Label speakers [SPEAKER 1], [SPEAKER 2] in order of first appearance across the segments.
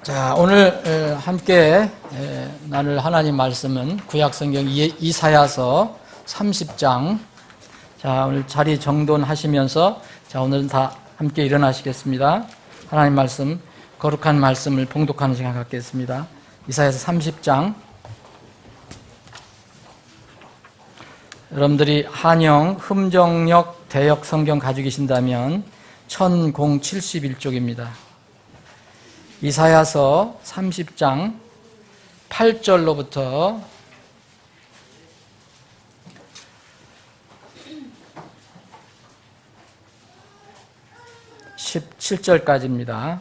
[SPEAKER 1] 자, 오늘 함께 나눌 하나님 말씀은 구약성경 이사야서 30장. 자, 오늘 자리 정돈하시면서 오늘은 다 함께 일어나시겠습니다. 하나님 말씀, 거룩한 말씀을 봉독하는 시간 갖겠습니다. 이사야서 30장. 여러분들이 한영 흠정역 대역 성경 가지고 계신다면 1071쪽입니다. 이사야서 30장 8절로부터 17절까지입니다.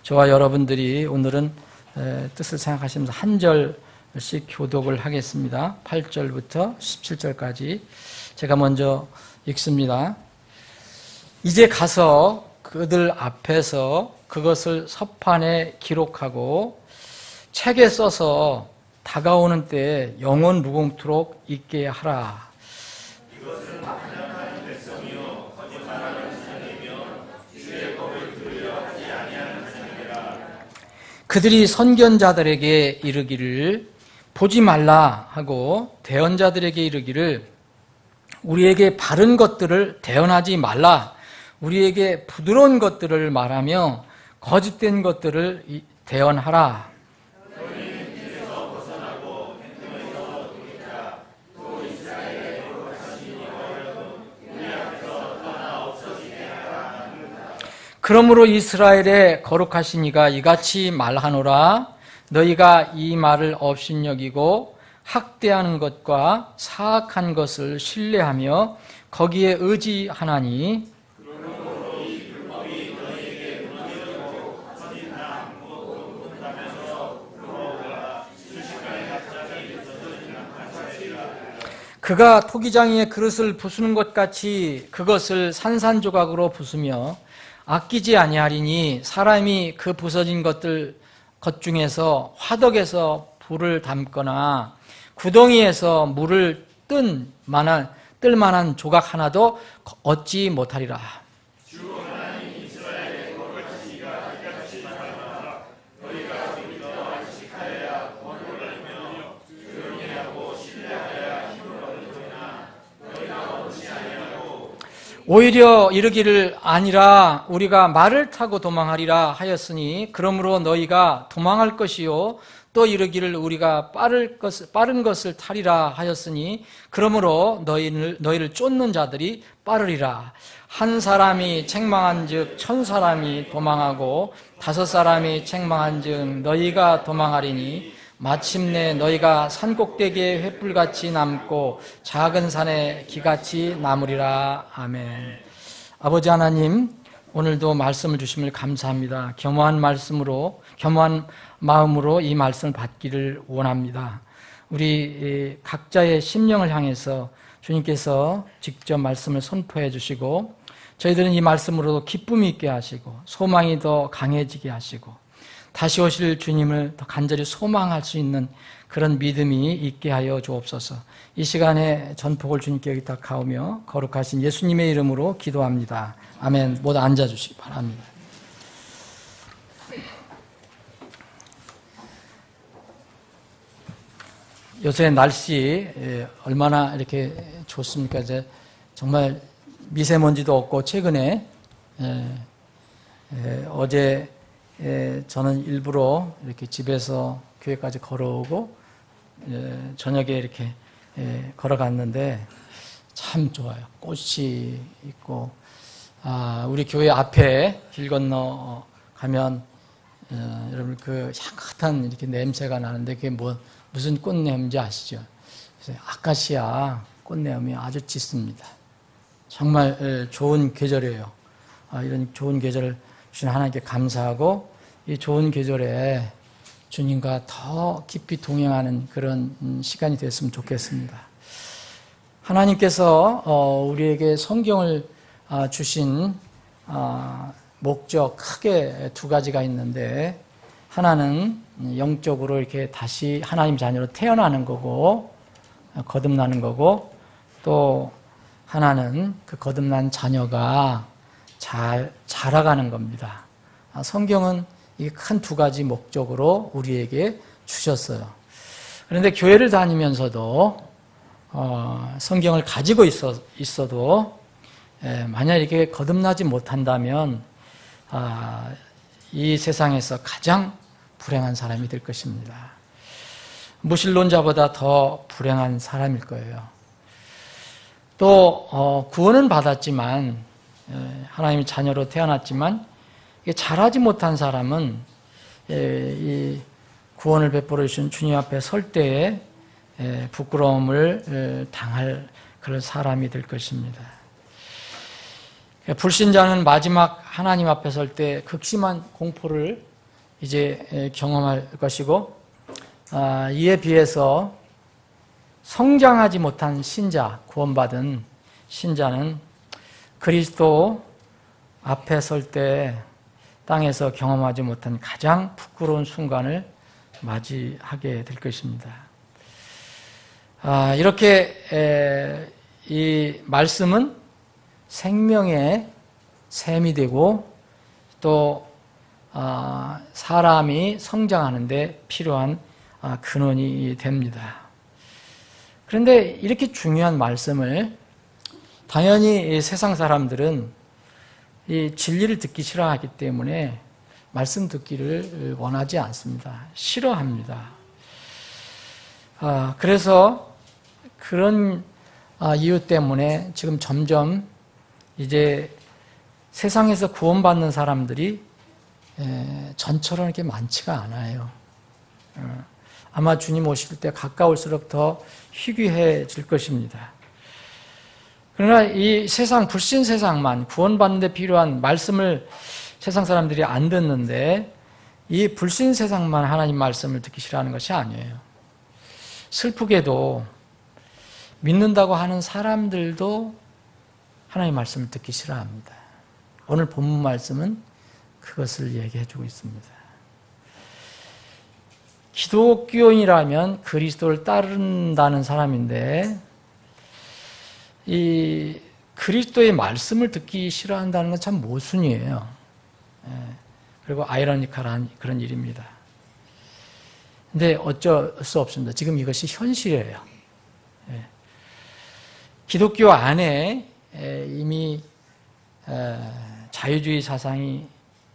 [SPEAKER 1] 저와 여러분들이 오늘은 뜻을 생각하시면서 한 절씩 교독을 하겠습니다. 8절부터 17절까지 제가 먼저 읽습니다. 이제 가서 그들 앞에서 그것을 서판에 기록하고 책에 써서 다가오는 때에 영원 무궁토록 있게 하라. 이것은 반역하는 백성이요 거짓말하는 자녀이며 주의 법을 들으려 하지 아니하는 자녀라. 그들이 선견자들에게 이르기를 보지 말라 하고 대언자들에게 이르기를 우리에게 바른 것들을 대언하지 말라. 우리에게 부드러운 것들을 말하며 거짓된 것들을 대언하라. 너희는 길에서 벗어나고 행동에서 돌이키라. 또 이스라엘의 거룩하신 여호와여 우리 앞에서 떠나 없어지게 하라. 그러므로 이스라엘의 거룩하신 이가 이같이 말하노라. 너희가 이 말을 업신여기고 학대하는 것과 사악한 것을 신뢰하며 거기에 의지하나니 그가 토기장이의 그릇을 부수는 것 같이 그것을 산산조각으로 부수며 아끼지 아니하리니 사람이 그 부서진 것 중에서 화덕에서 불을 담거나 구덩이에서 물을 뜰 만한 조각 하나도 얻지 못하리라. 오히려 이르기를 아니라 우리가 말을 타고 도망하리라 하였으니 그러므로 너희가 도망할 것이요 또 이르기를 우리가 빠른 것을 타리라 하였으니 그러므로 너희를 쫓는 자들이 빠르리라. 한 사람이 책망한즉 1000사람이 도망하고 5사람이 책망한즉 너희가 도망하리니 마침내 너희가 산꼭대기에 횃불같이 남고 작은 산에 기같이 남으리라. 아멘. 아버지 하나님, 오늘도 말씀을 주심을 감사합니다. 겸허한 마음으로 이 말씀을 받기를 원합니다. 우리 각자의 심령을 향해서 주님께서 직접 말씀을 선포해 주시고 저희들은 이 말씀으로 기쁨이 있게 하시고 소망이 더 강해지게 하시고 다시 오실 주님을 더 간절히 소망할 수 있는 그런 믿음이 있게 하여 주옵소서. 이 시간에 전폭을 주님께 의탁하오며 거룩하신 예수님의 이름으로 기도합니다. 아멘. 모두 앉아주시기 바랍니다. 요새 날씨 얼마나 이렇게 좋습니까? 이제 정말 미세먼지도 없고 최근에 어제 저는 일부러 이렇게 집에서 교회까지 걸어오고 저녁에 이렇게 걸어갔는데 참 좋아요. 꽃이 있고 우리 교회 앞에 길 건너 가면 여러분 그 향긋한 이렇게 냄새가 나는데 그게 무슨 꽃내음인지 아시죠? 그래서 아카시아 꽃내음이 아주 짙습니다. 정말 좋은 계절이에요. 이런 좋은 계절을 주신 하나님께 감사하고 이 좋은 계절에 주님과 더 깊이 동행하는 그런 시간이 됐으면 좋겠습니다. 하나님께서 우리에게 성경을 주신 목적 크게 두 가지가 있는데 하나는 영적으로 이렇게 다시 하나님 자녀로 태어나는 거고 거듭나는 거고 또 하나는 그 거듭난 자녀가 잘 자라가는 겁니다. 성경은 이 큰 두 가지 목적으로 우리에게 주셨어요. 그런데 교회를 다니면서도 성경을 가지고 있어도 만약 이렇게 거듭나지 못한다면 이 세상에서 가장 불행한 사람이 될 것입니다. 무신론자보다 더 불행한 사람일 거예요. 또 구원은 받았지만 하나님의 자녀로 태어났지만 잘하지 못한 사람은 이 구원을 베풀어 주신 주님 앞에 설 때에 부끄러움을 당할 그런 사람이 될 것입니다. 불신자는 마지막 하나님 앞에 설 때 극심한 공포를 이제 경험할 것이고, 이에 비해서 성장하지 못한 신자, 구원받은 신자는 그리스도 앞에 설 때 땅에서 경험하지 못한 가장 부끄러운 순간을 맞이하게 될 것입니다. 이렇게 이 말씀은 생명의 샘이 되고 또 사람이 성장하는 데 필요한 근원이 됩니다. 그런데 이렇게 중요한 말씀을 당연히 세상 사람들은 이 진리를 듣기 싫어하기 때문에 말씀 듣기를 원하지 않습니다. 싫어합니다. 그래서 그런 이유 때문에 지금 점점 이제 세상에서 구원받는 사람들이 전처럼 이렇게 많지가 않아요. 아마 주님 오실 때 가까울수록 더 희귀해질 것입니다. 그러나 이 세상, 불신 세상만 구원받는 데 필요한 말씀을 세상 사람들이 안 듣는데 이 불신 세상만 하나님 말씀을 듣기 싫어하는 것이 아니에요. 슬프게도 믿는다고 하는 사람들도 하나님 말씀을 듣기 싫어합니다. 오늘 본문 말씀은 그것을 얘기해 주고 있습니다. 기독교인이라면 그리스도를 따른다는 사람인데 이 그리스도의 말씀을 듣기 싫어한다는 건 참 모순이에요. 그리고 아이러니컬한 그런 일입니다. 근데 어쩔 수 없습니다. 지금 이것이 현실이에요. 기독교 안에 이미 자유주의 사상이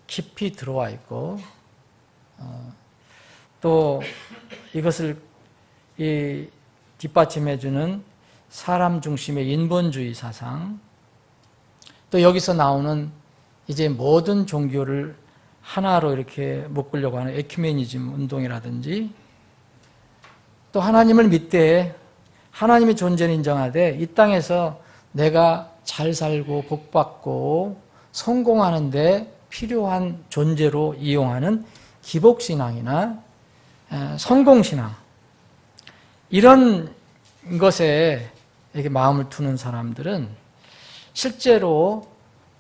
[SPEAKER 1] 깊이 들어와 있고 또 이것을 뒷받침해주는 사람 중심의 인본주의 사상, 또 여기서 나오는 이제 모든 종교를 하나로 이렇게 묶으려고 하는 에큐메니즘 운동이라든지, 또 하나님을 믿되 하나님의 존재를 인정하되 이 땅에서 내가 잘 살고 복받고 성공하는 데 필요한 존재로 이용하는 기복신앙이나 성공신앙, 이런 것에 이렇게 마음을 두는 사람들은 실제로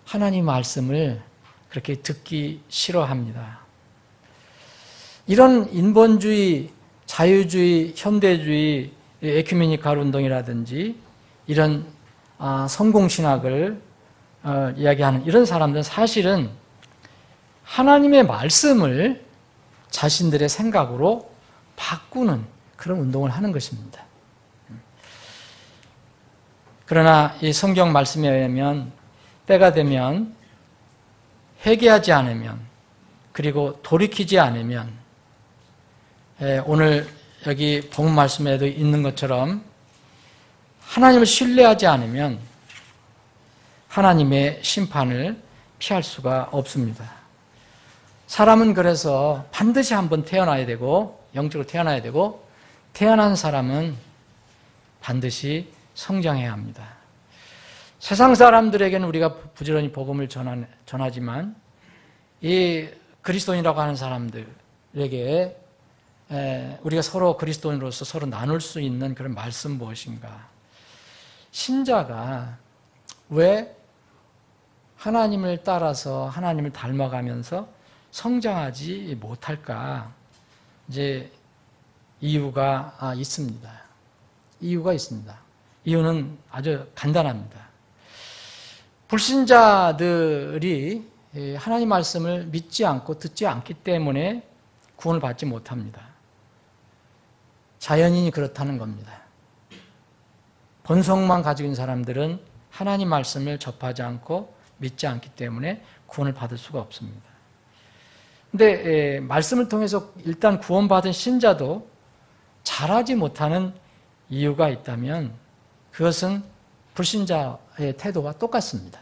[SPEAKER 1] 하나님 말씀을 그렇게 듣기 싫어합니다. 이런 인본주의, 자유주의, 현대주의, 에큐메니컬 운동이라든지 이런 성공신학을 이야기하는 이런 사람들은 사실은 하나님의 말씀을 자신들의 생각으로 바꾸는 그런 운동을 하는 것입니다. 그러나 이 성경 말씀에 의하면 때가 되면 회개하지 않으면, 그리고 돌이키지 않으면, 오늘 여기 본문 말씀에도 있는 것처럼 하나님을 신뢰하지 않으면 하나님의 심판을 피할 수가 없습니다. 사람은 그래서 반드시 한번 태어나야 되고, 영적으로 태어나야 되고, 태어난 사람은 반드시 성장해야 합니다. 세상 사람들에게는 우리가 부지런히 복음을 전하지만 이 그리스도인이라고 하는 사람들에게 우리가 서로 그리스도인으로서 서로 나눌 수 있는 그런 말씀 무엇인가? 신자가 왜 하나님을 따라서 하나님을 닮아가면서 성장하지 못할까? 이제 이유가 있습니다. 이유가 있습니다. 이유는 아주 간단합니다. 불신자들이 하나님 말씀을 믿지 않고 듣지 않기 때문에 구원을 받지 못합니다. 자연인이 그렇다는 겁니다. 본성만 가지고 있는 사람들은 하나님 말씀을 접하지 않고 믿지 않기 때문에 구원을 받을 수가 없습니다. 그런데 말씀을 통해서 일단 구원받은 신자도 잘하지 못하는 이유가 있다면 그것은 불신자의 태도와 똑같습니다.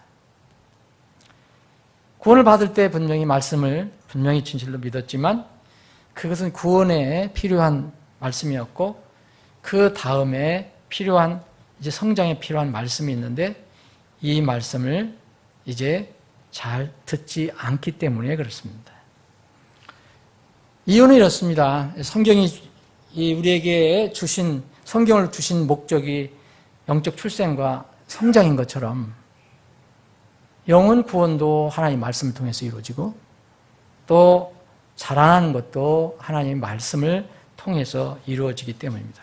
[SPEAKER 1] 구원을 받을 때 분명히 말씀을 분명히 진실로 믿었지만 그것은 구원에 필요한 말씀이었고 그 다음에 필요한 이제 성장에 필요한 말씀이 있는데 이 말씀을 이제 잘 듣지 않기 때문에 그렇습니다. 이유는 이렇습니다. 성경이 우리에게 주신 성경을 주신 목적이 영적 출생과 성장인 것처럼 영혼 구원도 하나님의 말씀을 통해서 이루어지고 또 자라나는 것도 하나님의 말씀을 통해서 이루어지기 때문입니다.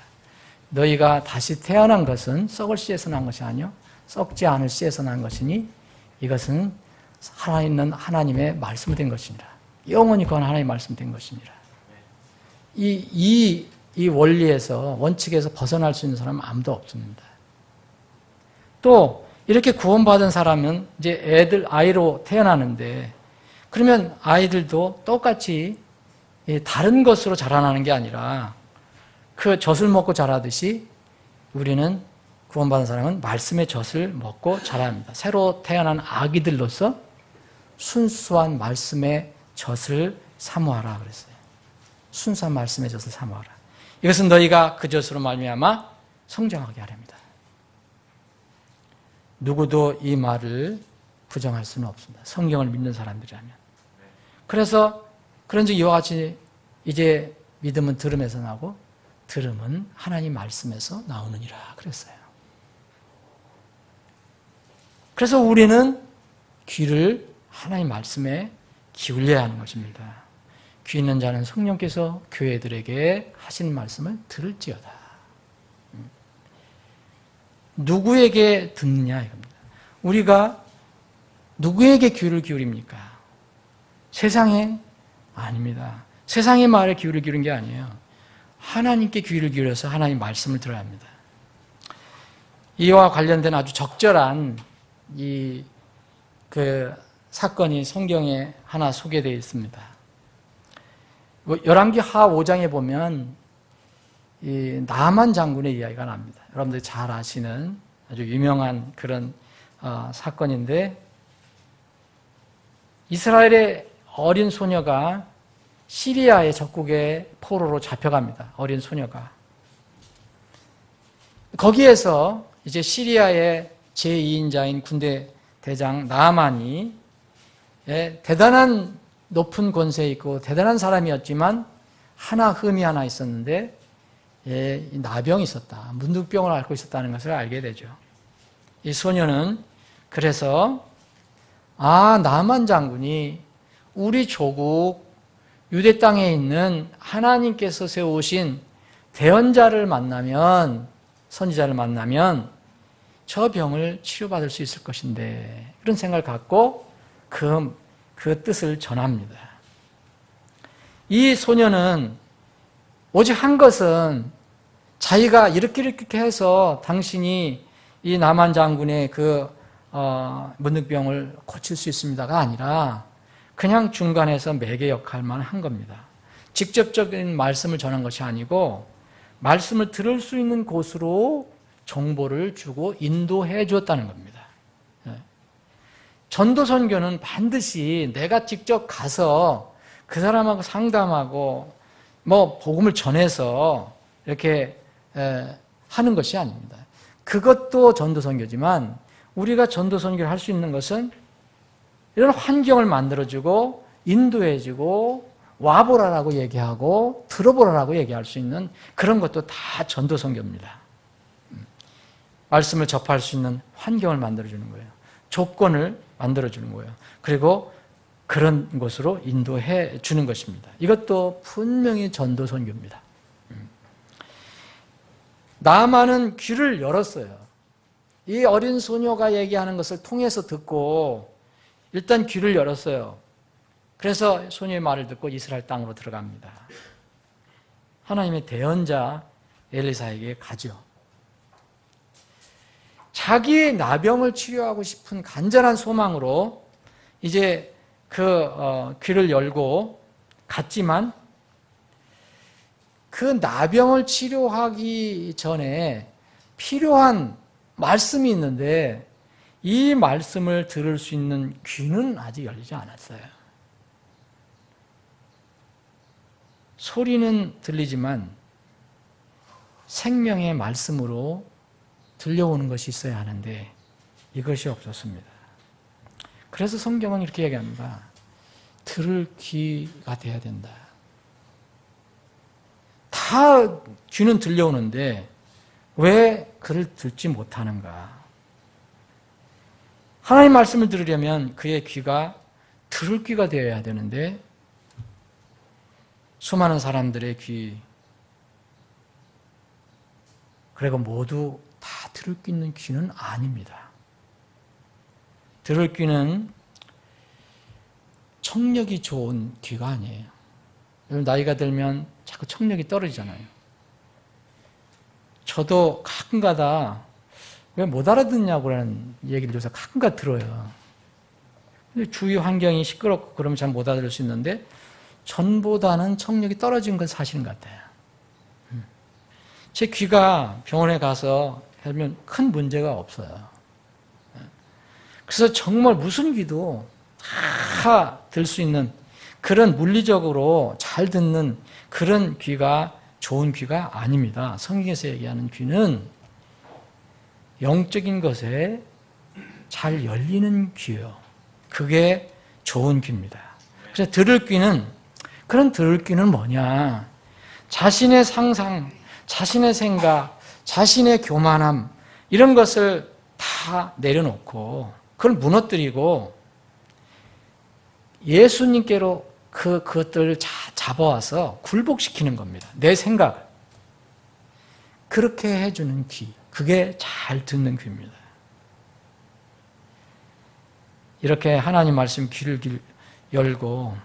[SPEAKER 1] 너희가 다시 태어난 것은 썩을 씨에서 난 것이 아니요 썩지 않을 씨에서 난 것이니 이것은 살아있는 하나님의 말씀이 된 것이니라. 영원히 그건 하나님의 말씀이 된 것이니라. 이 원리에서 원칙에서 벗어날 수 있는 사람은 아무도 없습니다. 또 이렇게 구원받은 사람은 이제 아이로 태어나는데 그러면 아이들도 똑같이 다른 것으로 자라나는 게 아니라 그 젖을 먹고 자라듯이 우리는 구원받은 사람은 말씀의 젖을 먹고 자랍니다. 새로 태어난 아기들로서 순수한 말씀의 젖을 사모하라 그랬어요. 순수한 말씀의 젖을 사모하라. 이것은 너희가 그 젖으로 말미암아 성장하게 하렵니다. 누구도 이 말을 부정할 수는 없습니다. 성경을 믿는 사람들이라면. 그래서 그런즉 이와 같이 이제 믿음은 들음에서 나고 들음은 하나님 말씀에서 나오느니라 그랬어요. 그래서 우리는 귀를 하나님 말씀에 기울여야 하는 것입니다. 귀 있는 자는 성령께서 교회들에게 하시는 말씀을 들을지어다. 누구에게 듣느냐 이겁니다. 우리가 누구에게 귀를 기울입니까? 세상에? 아닙니다. 세상의 말에 귀를 기울인 게 아니에요. 하나님께 귀를 기울여서 하나님 말씀을 들어야 합니다. 이와 관련된 아주 적절한 그 사건이 성경에 하나 소개되어 있습니다. 열왕기 하 5장에 보면 이 나만 장군의 이야기가 납니다. 여러분들이 잘 아시는 아주 유명한 그런 사건인데 이스라엘의 어린 소녀가 시리아의 적국의 포로로 잡혀갑니다. 어린 소녀가. 거기에서 이제 시리아의 제2인자인 군대 대장 나아만이 대단한 높은 권세에 있고 대단한 사람이었지만 흠이 하나 있었는데 나병이 있었다. 문득병을 앓고 있었다는 것을 알게 되죠. 이 소녀는 그래서 나만 장군이 우리 조국 유대 땅에 있는 하나님께서 세우신 대언자를 만나면 선지자를 만나면 저 병을 치료받을 수 있을 것인데 그런 생각을 갖고 그 뜻을 전합니다. 이 소녀는 오직 한 것은 자기가 이렇게 해서 당신이 이 나만 장군의 그 문득병을 고칠 수 있습니다가 아니라 그냥 중간에서 매개 역할만 한 겁니다. 직접적인 말씀을 전한 것이 아니고 말씀을 들을 수 있는 곳으로 정보를 주고 인도해 주었다는 겁니다. 전도 선교는 반드시 내가 직접 가서 그 사람하고 상담하고 복음을 전해서 이렇게 하는 것이 아닙니다. 그것도 전도 선교지만 우리가 전도 선교를 할 수 있는 것은 이런 환경을 만들어주고 인도해주고 와보라라고 얘기하고 들어보라라고 얘기할 수 있는 그런 것도 다 전도 선교입니다. 말씀을 접할 수 있는 환경을 만들어주는 거예요. 조건을 만들어주는 거예요. 그리고 그런 곳으로 인도해 주는 것입니다. 이것도 분명히 전도 선교입니다. 나아만은 귀를 열었어요. 이 어린 소녀가 얘기하는 것을 통해서 듣고 일단 귀를 열었어요. 그래서 소녀의 말을 듣고 이스라엘 땅으로 들어갑니다. 하나님의 대언자 엘리사에게 가죠. 자기의 나병을 치료하고 싶은 간절한 소망으로 이제 귀를 열고 갔지만 그 나병을 치료하기 전에 필요한 말씀이 있는데 이 말씀을 들을 수 있는 귀는 아직 열리지 않았어요. 소리는 들리지만 생명의 말씀으로 들려오는 것이 있어야 하는데 이것이 없었습니다. 그래서 성경은 이렇게 얘기합니다. 들을 귀가 돼야 된다. 다 귀는 들려오는데 왜 그를 듣지 못하는가? 하나님 말씀을 들으려면 그의 귀가 들을 귀가 되어야 되는데 수많은 사람들의 귀 그리고 모두 다 들을 수 있는 귀는 아닙니다. 들을 귀는 청력이 좋은 귀가 아니에요. 나이가 들면 자꾸 청력이 떨어지잖아요. 저도 가끔가다 왜 못 알아듣냐고라는 얘기를 요새 가끔가다 들어요. 근데 주위 환경이 시끄럽고 그러면 잘 못 알아들을 수 있는데 전보다는 청력이 떨어진 건 사실인 것 같아요. 제 귀가 병원에 가서 하면 큰 문제가 없어요. 그래서 정말 무슨 귀도 다 들 수 있는 그런 물리적으로 잘 듣는 그런 귀가 좋은 귀가 아닙니다. 성경에서 얘기하는 귀는 영적인 것에 잘 열리는 귀요. 그게 좋은 귀입니다. 그래서 들을 귀는 그런 들을 귀는 뭐냐? 자신의 상상, 자신의 생각, 자신의 교만함 이런 것을 다 내려놓고 그걸 무너뜨리고 예수님께로 그것들을 잡아와서 굴복시키는 겁니다. 내 생각을. 그렇게 해주는 귀. 그게 잘 듣는 귀입니다. 이렇게 하나님 말씀 귀를 열고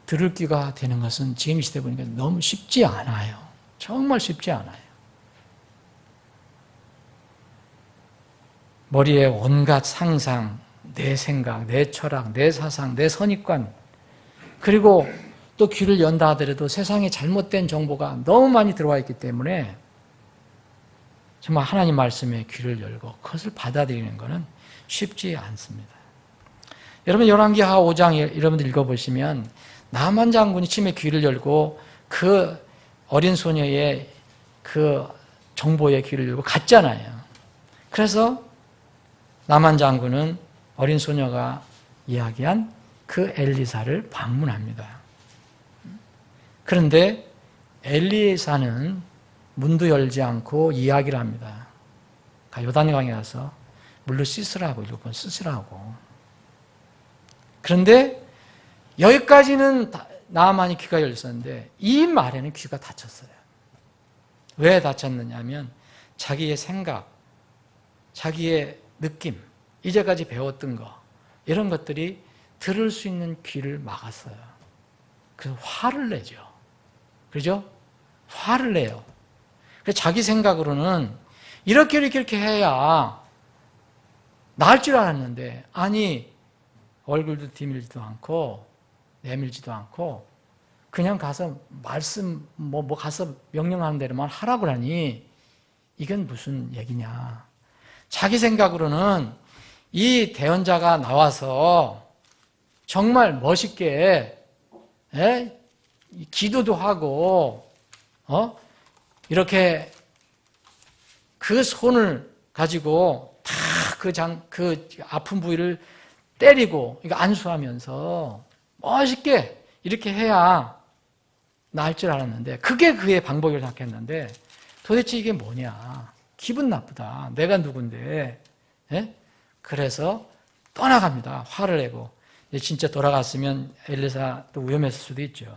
[SPEAKER 1] 들을 귀가 되는 것은 지금 이 시대 보니까 너무 쉽지 않아요. 정말 쉽지 않아요. 머리에 온갖 상상, 내 생각, 내 철학, 내 사상, 내 선입관 그리고 또 귀를 연다 하더라도 세상에 잘못된 정보가 너무 많이 들어와 있기 때문에 정말 하나님 말씀에 귀를 열고 그것을 받아들이는 것은 쉽지 않습니다. 여러분 열왕기하 5장 여러분들 읽어보시면 나만 장군이 침에 귀를 열고 그 어린 소녀의 그 정보에 귀를 열고 갔잖아요. 그래서 나만 장군은 어린 소녀가 이야기한 그 엘리사를 방문합니다. 그런데 엘리사는 문도 열지 않고 이야기를 합니다. 요단강에 가서 물로 씻으라고 7번 씻으라고. 그런데 여기까지는 나만이 귀가 열렸었는데 이 말에는 귀가 닫혔어요. 왜 닫혔느냐 하면 자기의 생각, 자기의 느낌, 이제까지 배웠던 거 이런 것들이 들을 수 있는 귀를 막았어요. 그래서 화를 내죠. 그죠? 화를 내요. 그래서 자기 생각으로는 이렇게 해야 나을 줄 알았는데 아니 얼굴도 디밀지도 않고 내밀지도 않고 그냥 가서 말씀 가서 명령하는 대로만 하라고 하니 이건 무슨 얘기냐. 자기 생각으로는 이 대언자가 나와서 정말 멋있게 기도도 하고 이렇게 그 손을 가지고 다 그 아픈 부위를 때리고 안수하면서 멋있게 이렇게 해야 나을 줄 알았는데 그게 그의 방법이라고 생각했는데 도대체 이게 뭐냐. 기분 나쁘다. 내가 누군데. 그래서 떠나갑니다. 화를 내고. 진짜 돌아갔으면 엘리사 또 위험했을 수도 있죠.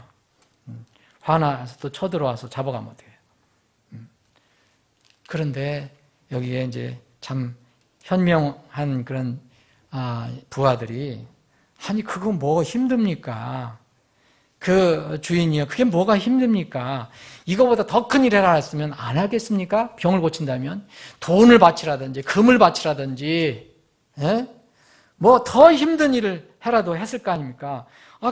[SPEAKER 1] 화나서 또 쳐들어와서 잡아가면 어떡해요. 그런데 여기에 이제 참 현명한 그런 부하들이 아니 그거 뭐 힘듭니까? 그 주인이요. 그게 뭐가 힘듭니까? 이거보다 더 큰 일 해라 했으면 안 하겠습니까? 병을 고친다면 돈을 바치라든지 금을 바치라든지 뭐 더 힘든 일을 해라도 했을 거 아닙니까?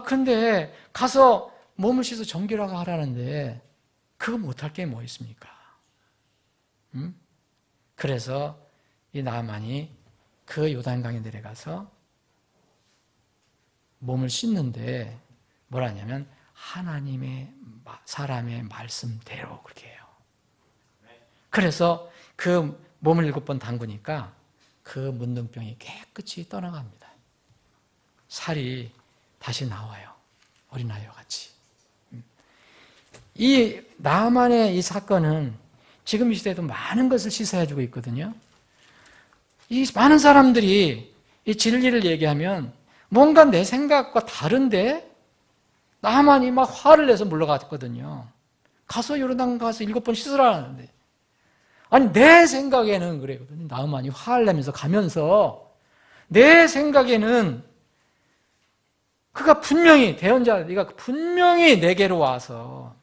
[SPEAKER 1] 근데 가서 몸을 씻어 정결하게 하라는데 그거 못할 게 뭐 있습니까? 그래서 이 나아만이 그 요단강에 내려가서 몸을 씻는데 뭐라냐면 하나님의 사람의 말씀대로 그렇게 해요. 그래서 그 몸을 7번 담그니까 그 문둥병이 깨끗이 떠나갑니다. 살이 다시 나와요. 어린아이와 같이. 이 나아만의 이 사건은 지금 이 시대에도 많은 것을 시사해주고 있거든요. 이 많은 사람들이 이 진리를 얘기하면 뭔가 내 생각과 다른데 나만이 막 화를 내서 물러갔거든요. 가서 요르단 가서 7번 씻으라는데 아니 내 생각에는 그래거든요. 나만이 화를 내면서 가면서 내 생각에는 그가 분명히 대언자가 분명히 내게로 와서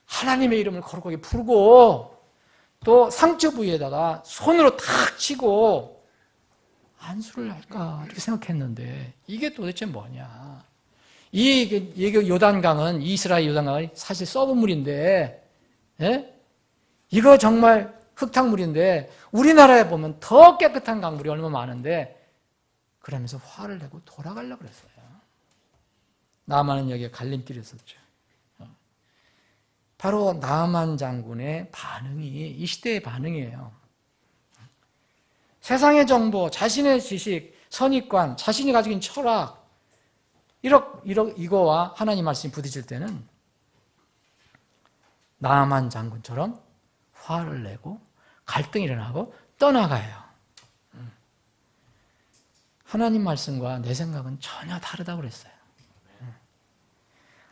[SPEAKER 1] 하나님의 이름을 거룩하게 부르고 또 상처 부위에다가 손으로 탁 치고 안수를 할까 이렇게 생각했는데 이게 도대체 뭐냐. 이 요단강은 이스라엘 요단강은 사실 썩은 물인데 이거 정말 흙탕물인데 우리나라에 보면 더 깨끗한 강물이 얼마나 많은데 그러면서 화를 내고 돌아가려고 그랬어요. 나아만은 여기에 갈림길이 있었죠. 바로 나아만 장군의 반응이 이 시대의 반응이에요. 세상의 정보, 자신의 지식, 선입관, 자신이 가지고 있는 철학 이거와 하나님 말씀이 부딪힐 때는 나아만 장군처럼 화를 내고 갈등이 일어나고 떠나가요. 하나님 말씀과 내 생각은 전혀 다르다고 그랬어요.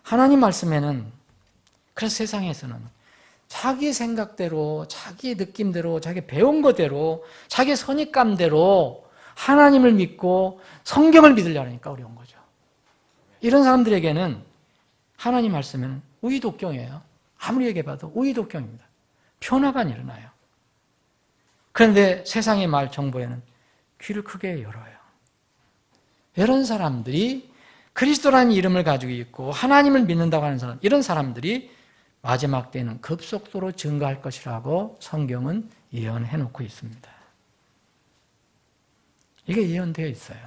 [SPEAKER 1] 하나님 말씀에는 그래서 세상에서는 자기 생각대로, 자기 느낌대로, 자기 배운 거대로, 자기 선입감대로 하나님을 믿고 성경을 믿으려니까 어려운 거죠. 이런 사람들에게는 하나님 말씀은 우의독경이에요. 아무리 얘기해봐도 우의독경입니다. 변화가 안 일어나요. 그런데 세상의 말 정보에는 귀를 크게 열어요. 이런 사람들이 그리스도라는 이름을 가지고 있고 하나님을 믿는다고 하는 사람, 이런 사람들이 마지막 때는 급속도로 증가할 것이라고 성경은 예언해 놓고 있습니다. 이게 예언되어 있어요.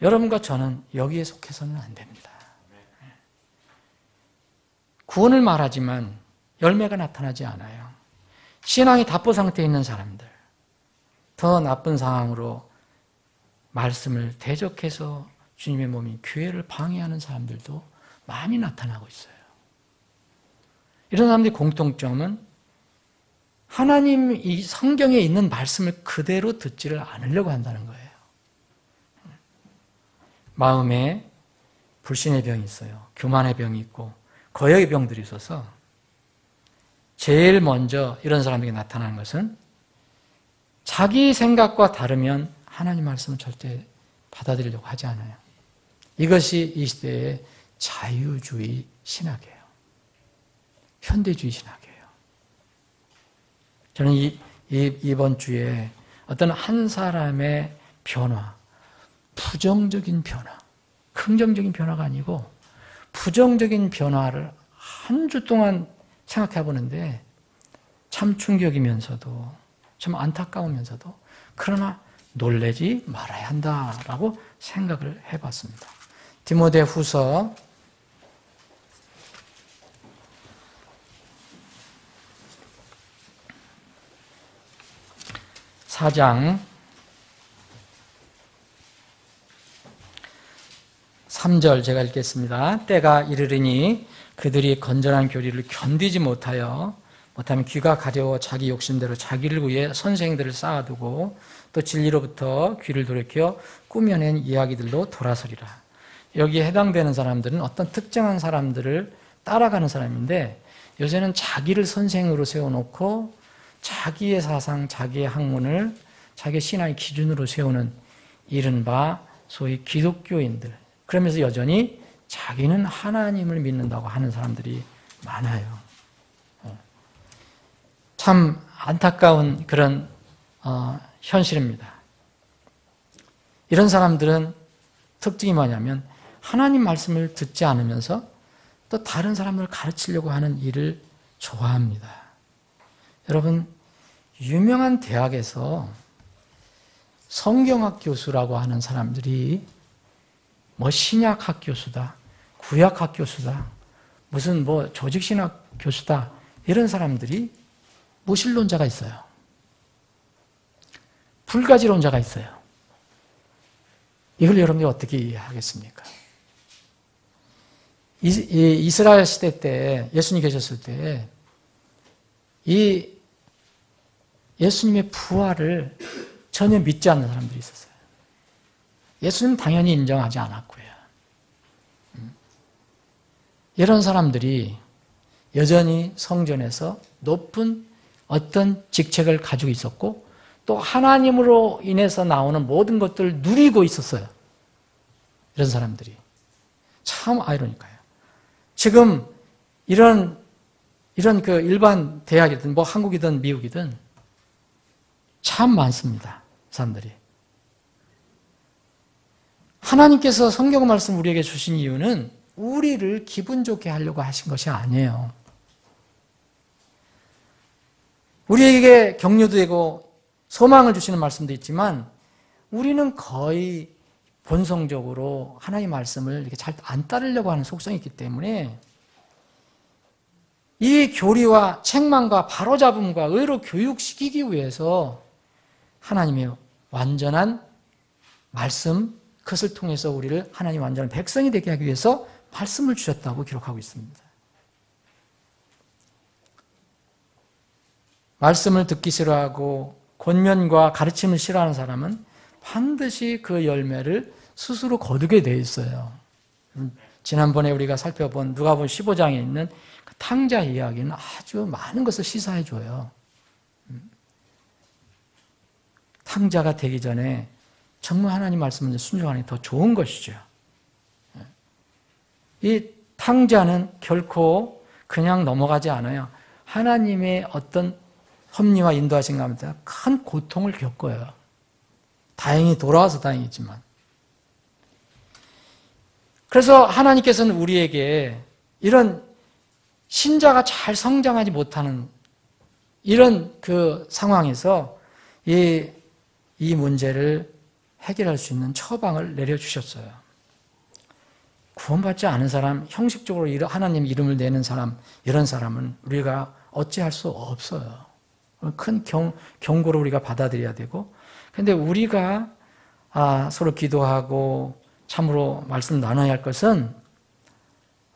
[SPEAKER 1] 여러분과 저는 여기에 속해서는 안 됩니다. 구원을 말하지만 열매가 나타나지 않아요. 신앙이 답보 상태에 있는 사람들, 더 나쁜 상황으로 말씀을 대적해서 주님의 몸인 교회를 방해하는 사람들도 많이 나타나고 있어요. 이런 사람들의 공통점은 하나님 이 성경에 있는 말씀을 그대로 듣지를 않으려고 한다는 거예요. 마음에 불신의 병이 있어요. 교만의 병이 있고 거역의 병들이 있어서 제일 먼저 이런 사람에게 나타나는 것은 자기 생각과 다르면 하나님 말씀을 절대 받아들이려고 하지 않아요. 이것이 이 시대의 자유주의 신학이에요. 현대주의 신학이에요. 저는 이번 주에 어떤 한 사람의 변화, 부정적인 변화, 긍정적인 변화가 아니고 부정적인 변화를 한 주 동안 생각해 보는데 참 충격이면서도 참 안타까우면서도 그러나 놀라지 말아야 한다라고 생각을 해봤습니다. 디모데 후서 4장 3절 제가 읽겠습니다. 때가 이르리니 그들이 건전한 교리를 견디지 못하면 귀가 가려워 자기 욕심대로 자기를 위해 선생들을 쌓아두고 또 진리로부터 귀를 돌이켜 꾸며낸 이야기들로 돌아서리라. 여기에 해당되는 사람들은 어떤 특정한 사람들을 따라가는 사람인데 요새는 자기를 선생으로 세워놓고 자기의 사상, 자기의 학문을 자기의 신앙의 기준으로 세우는 이른바 소위 기독교인들, 그러면서 여전히 자기는 하나님을 믿는다고 하는 사람들이 많아요. 참 안타까운 그런 현실입니다. 이런 사람들은 특징이 뭐냐면 하나님 말씀을 듣지 않으면서 또 다른 사람을 가르치려고 하는 일을 좋아합니다. 여러분, 유명한 대학에서 성경학 교수라고 하는 사람들이 뭐 신약학 교수다, 구약학 교수다, 무슨 뭐 조직신학 교수다, 이런 사람들이 무신론자가 있어요. 불가지론자가 있어요. 이걸 여러분들이 어떻게 이해하겠습니까? 이스라엘 시대 때, 예수님 계셨을 때, 이 예수님의 부활을 전혀 믿지 않는 사람들이 있었어요. 예수님 당연히 인정하지 않았고요. 이런 사람들이 여전히 성전에서 높은 어떤 직책을 가지고 있었고 또 하나님으로 인해서 나오는 모든 것들을 누리고 있었어요. 이런 사람들이. 참 아이러니까요. 지금 이런 그 일반 대학이든 뭐 한국이든 미국이든 참 많습니다. 사람들이. 하나님께서 성경 말씀 우리에게 주신 이유는 우리를 기분 좋게 하려고 하신 것이 아니에요. 우리에게 격려도 되고 소망을 주시는 말씀도 있지만 우리는 거의 본성적으로 하나님의 말씀을 이렇게 잘 안 따르려고 하는 속성이 있기 때문에 이 교리와 책망과 바로잡음과 의로 교육시키기 위해서 하나님의 완전한 말씀, 그것을 통해서 우리를 하나님 완전한 백성이 되게 하기 위해서 말씀을 주셨다고 기록하고 있습니다. 말씀을 듣기 싫어하고 권면과 가르침을 싫어하는 사람은 반드시 그 열매를 스스로 거두게 돼 있어요. 지난번에 우리가 살펴본 누가복음 15장에 있는 그 탕자 이야기는 아주 많은 것을 시사해 줘요. 탕자가 되기 전에 정말 하나님 말씀을 순종하는 게 더 좋은 것이죠. 이 탕자는 결코 그냥 넘어가지 않아요. 하나님의 어떤 섭리와 인도하신 가운데 큰 고통을 겪어요. 다행히 돌아와서 다행이지만. 그래서 하나님께서는 우리에게 이런 신자가 잘 성장하지 못하는 이런 그 상황에서 이 문제를 해결할 수 있는 처방을 내려주셨어요. 구원받지 않은 사람, 형식적으로 하나님 이름을 내는 사람, 이런 사람은 우리가 어찌할 수 없어요. 큰 경고를 우리가 받아들여야 되고, 근데 우리가 서로 기도하고 참으로 말씀 나눠야 할 것은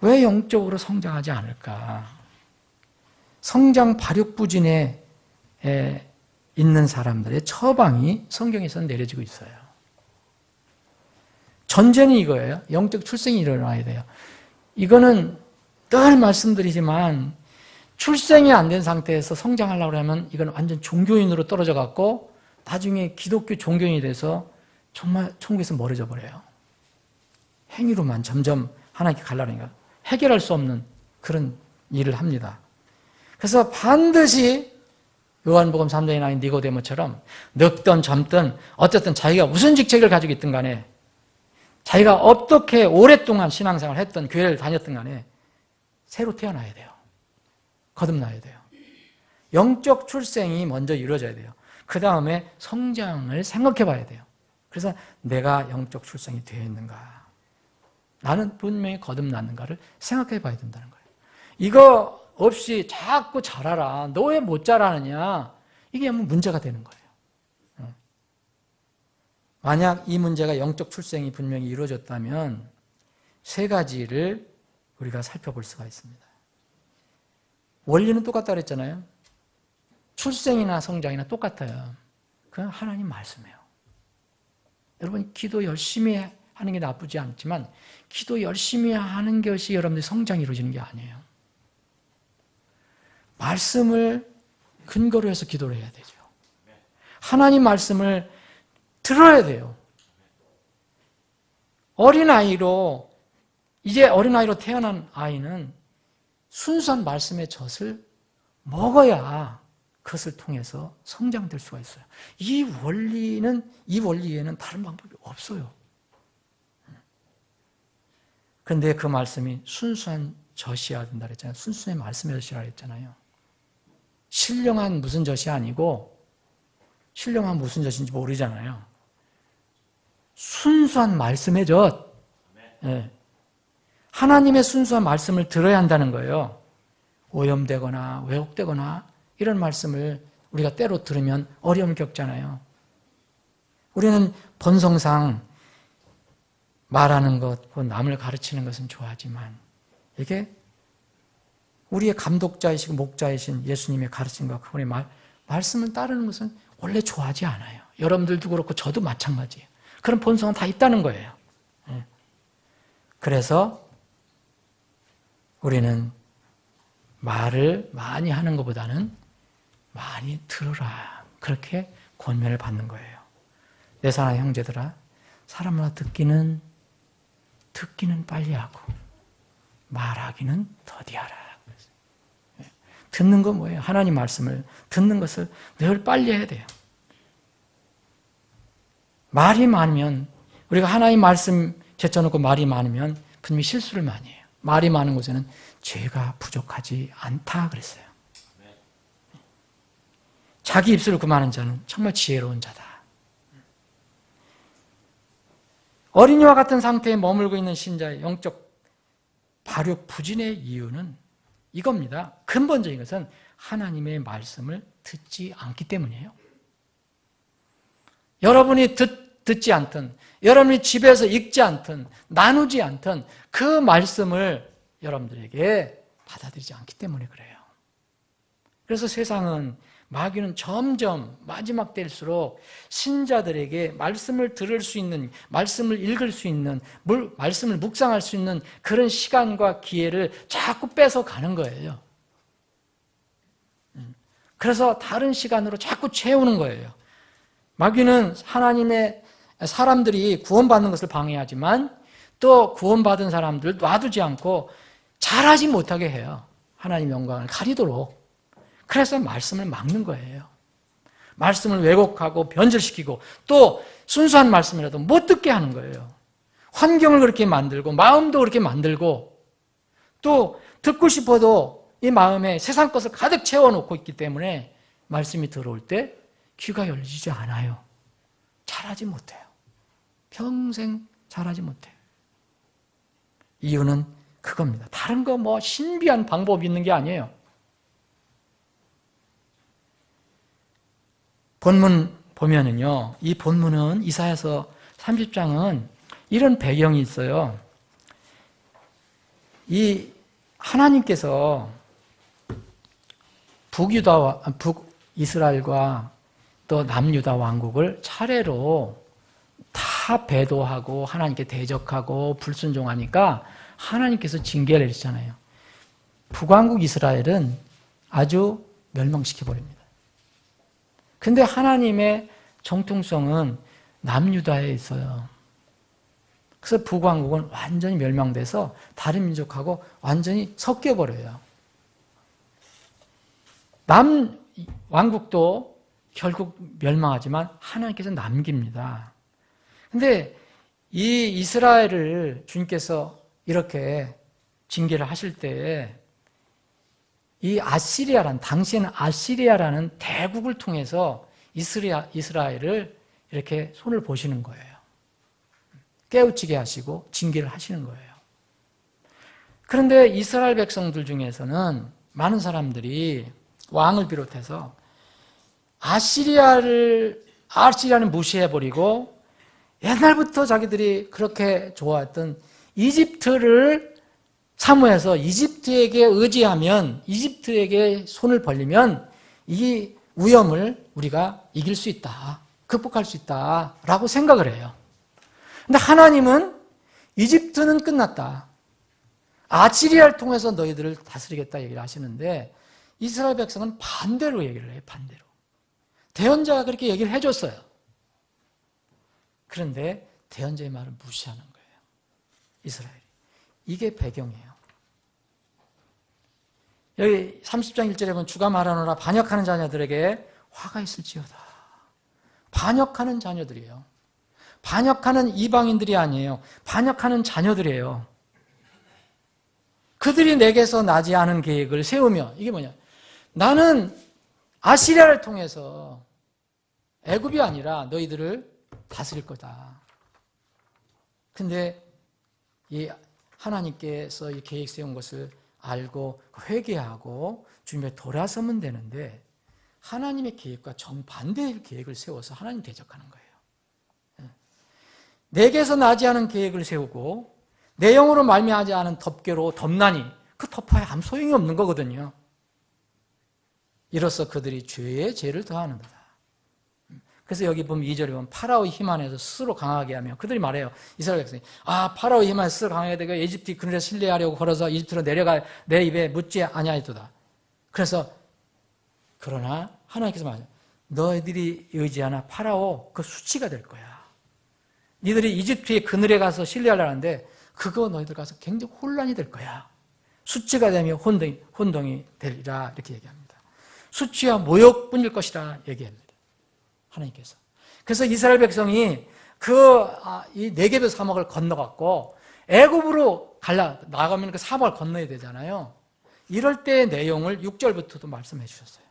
[SPEAKER 1] 왜 영적으로 성장하지 않을까? 성장 발육부진에 있는 사람들의 처방이 성경에서 내려지고 있어요. 전제는 이거예요. 영적 출생이 일어나야 돼요. 이거는 늘 말씀드리지만 출생이 안 된 상태에서 성장하려고 하면 이건 완전 종교인으로 떨어져 갖고 나중에 기독교 종교인이 돼서 정말 천국에서 멀어져 버려요. 행위로만 점점 하나님께 가려니까 해결할 수 없는 그런 일을 합니다. 그래서 반드시 요한복음 3장에 나온 니고데모처럼 늙든 젊든 어쨌든 자기가 무슨 직책을 가지고 있든 간에 자기가 어떻게 오랫동안 신앙생활을 했던 교회를 다녔던 간에 새로 태어나야 돼요. 거듭나야 돼요. 영적 출생이 먼저 이루어져야 돼요. 그 다음에 성장을 생각해 봐야 돼요. 그래서 내가 영적 출생이 되어 있는가? 나는 분명히 거듭났는가를 생각해 봐야 된다는 거예요. 이거 없이 자꾸 자라라. 너 왜 못 자라느냐? 이게 문제가 되는 거예요. 만약 이 문제가 영적 출생이 분명히 이루어졌다면 세 가지를 우리가 살펴볼 수가 있습니다. 원리는 똑같다 그랬잖아요. 출생이나 성장이나 똑같아요. 그건 하나님 말씀이에요. 여러분 기도 열심히 하는 게 나쁘지 않지만 기도 열심히 하는 것이 여러분들의 성장이 이루어지는 게 아니에요. 말씀을 근거로 해서 기도를 해야 되죠. 하나님 말씀을 들어야 돼요. 이제 어린아이로 태어난 아이는 순수한 말씀의 젖을 먹어야 그것을 통해서 성장될 수가 있어요. 이 원리에는 다른 방법이 없어요. 그런데 그 말씀이 순수한 젖이어야 된다 그랬잖아요. 순수한 말씀의 젖이라 했잖아요. 신령한 무슨 젖이 아니고, 신령한 무슨 젖인지 모르잖아요. 순수한 말씀의 젖. 네. 하나님의 순수한 말씀을 들어야 한다는 거예요. 오염되거나 왜곡되거나 이런 말씀을 우리가 때로 들으면 어려움을 겪잖아요. 우리는 본성상 말하는 것, 남을 가르치는 것은 좋아하지만 이게 우리의 감독자이시고 목자이신 예수님의 가르침과 그분의 말씀을 따르는 것은 원래 좋아하지 않아요. 여러분들도 그렇고 저도 마찬가지예요. 그런 본성은 다 있다는 거예요. 그래서 우리는 말을 많이 하는 것보다는 많이 들으라. 그렇게 권면을 받는 거예요. 내 사랑하는 형제들아, 사람마다 듣기는 빨리 하고 말하기는 더디하라. 듣는 건 뭐예요? 하나님 말씀을 듣는 것을 늘 빨리 해야 돼요. 말이 많으면, 우리가 하나님 말씀 제쳐놓고 말이 많으면 분명히 실수를 많이 해요. 말이 많은 곳에는 죄가 부족하지 않다 그랬어요. 자기 입술을 금하는 자는 정말 지혜로운 자다. 어린이와 같은 상태에 머물고 있는 신자의 영적 발육 부진의 이유는 이겁니다. 근본적인 것은 하나님의 말씀을 듣지 않기 때문이에요. 여러분이 듣지 않든, 여러분이 집에서 읽지 않든, 나누지 않든 그 말씀을 여러분들에게 받아들이지 않기 때문에 그래요. 그래서 세상은, 마귀는 점점 마지막 때일수록 신자들에게 말씀을 들을 수 있는, 말씀을 읽을 수 있는, 말씀을 묵상할 수 있는 그런 시간과 기회를 자꾸 뺏어가는 거예요. 그래서 다른 시간으로 자꾸 채우는 거예요. 마귀는 하나님의 사람들이 구원받는 것을 방해하지만 또 구원받은 사람들 놔두지 않고 잘하지 못하게 해요. 하나님 영광을 가리도록. 그래서 말씀을 막는 거예요. 말씀을 왜곡하고 변절시키고 또 순수한 말씀이라도 못 듣게 하는 거예요. 환경을 그렇게 만들고 마음도 그렇게 만들고 또 듣고 싶어도 이 마음에 세상 것을 가득 채워놓고 있기 때문에 말씀이 들어올 때 귀가 열리지 않아요. 잘하지 못해요. 평생 잘하지 못해요. 이유는 그겁니다. 다른 거 뭐 신비한 방법이 있는 게 아니에요. 본문 보면은요, 이 본문은 이사야서 30장은 이런 배경이 있어요. 이 하나님께서 북이스라엘과 또 남유다 왕국을 차례로 다 배도하고 하나님께 대적하고 불순종하니까 하나님께서 징계를 내리잖아요. 북왕국 이스라엘은 아주 멸망시켜버립니다. 근데 하나님의 정통성은 남유다에 있어요. 그래서 북왕국은 완전히 멸망돼서 다른 민족하고 완전히 섞여버려요. 남왕국도 결국 멸망하지만 하나님께서 남깁니다. 근데 이 이스라엘을 주님께서 이렇게 징계를 하실 때에 이 당시에는 아시리아라는 대국을 통해서 이스라엘을 이렇게 손을 보시는 거예요. 깨우치게 하시고 징계를 하시는 거예요. 그런데 이스라엘 백성들 중에서는 많은 사람들이 왕을 비롯해서 아시리아를 무시해버리고 옛날부터 자기들이 그렇게 좋아했던 이집트를 사모해서 이집트에게 의지하면, 이집트에게 손을 벌리면 이 위험을 우리가 이길 수 있다, 극복할 수 있다라고 생각을 해요. 근데 하나님은 이집트는 끝났다, 아시리아를 통해서 너희들을 다스리겠다 얘기를 하시는데 이스라엘 백성은 반대로 얘기를 해요. 반대로. 대언자가 그렇게 얘기를 해줬어요. 그런데 대언자의 말을 무시하는 거예요. 이스라엘이. 이게 배경이에요. 여기 30장 1절에 보면 주가 말하노라 반역하는 자녀들에게 화가 있을지어다. 반역하는 자녀들이에요. 반역하는 이방인들이 아니에요. 반역하는 자녀들이에요. 그들이 내게서 나지 않은 계획을 세우며, 이게 뭐냐? 나는 아시리아를 통해서 애굽이 아니라 너희들을 다스릴 거다. 근데 이 하나님께서 이 계획 세운 것을 알고 회개하고 주님에 돌아서면 되는데 하나님의 계획과 정반대의 계획을 세워서 하나님 대적하는 거예요. 내게서 나지 않은 계획을 세우고 내 영으로 말미하지 않은 덮개로 덮나니 그 덮어야 아무 소용이 없는 거거든요. 이로써 그들이 죄에 죄를 더하는도다. 그래서 여기 보면 2절에 보면 파라오의 힘 안에서 스스로 강하게 하며 그들이 말해요. 이스라엘 백성이 파라오의 힘 안에서 스스로 강하게 되고 에집트 그늘에 신뢰하려고 걸어서 이집트로 내려가 내 입에 묻지 아니하였도다. 그래서 그러나 하나님께서 말하죠. 너희들이 의지하나 파라오 그 수치가 될 거야. 너희들이 이집트의 그늘에 가서 신뢰하려는데 그거 너희들 가서 굉장히 혼란이 될 거야. 수치가 되며 혼동이 되리라 이렇게 얘기합니다. 수치와 모욕뿐일 것이라 얘기합니다. 하나님께서. 그래서 이스라엘 백성이 이 네겝의 사막을 건너갔고 애굽으로 나가면 그 사막을 건너야 되잖아요. 이럴 때의 내용을 6절부터도 말씀해 주셨어요.